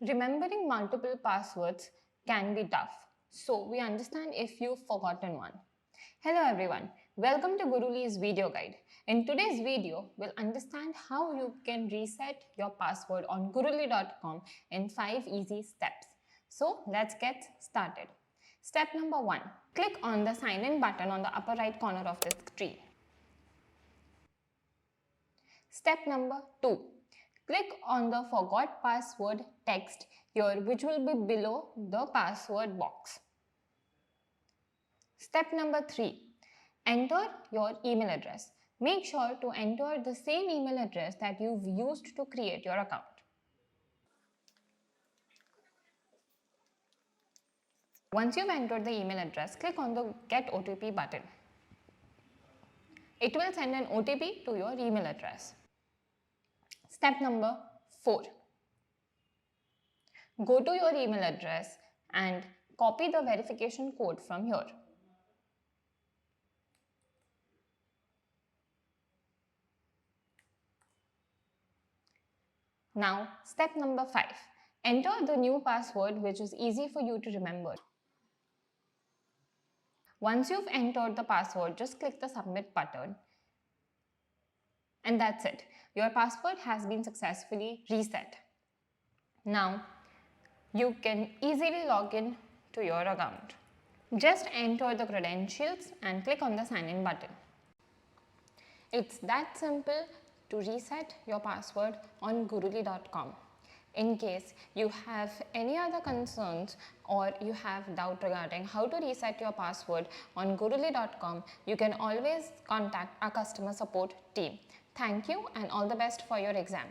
Remembering multiple passwords can be tough, so we understand if you've forgotten one. Hello everyone, welcome to Gurully's video guide. In today's video, we'll understand how you can reset your password on gurully.com in 5 easy steps. So let's get started. Step number 1. Click on the sign in button on the upper right corner of the screen. Step number 2. Click on the forgot password text here, which will be below the password box. Step number 3. Enter your email address. Make sure to enter the same email address that you've used to create your account. Once you've entered the email address, click on the Get OTP button. It will send an OTP to your email address. Step number 4. Go to your email address and copy the verification code from here. Now, step number 5. Enter the new password, which is easy for you to remember. Once you've entered the password, just click the submit button. And that's it. Your password has been successfully reset. Now, you can easily log in to your account. Just enter the credentials and click on the sign in button. It's that simple to reset your password on gurully.com. In case you have any other concerns or you have doubt regarding how to reset your password on gurully.com, you can always contact our customer support team. Thank you and all the best for your exam.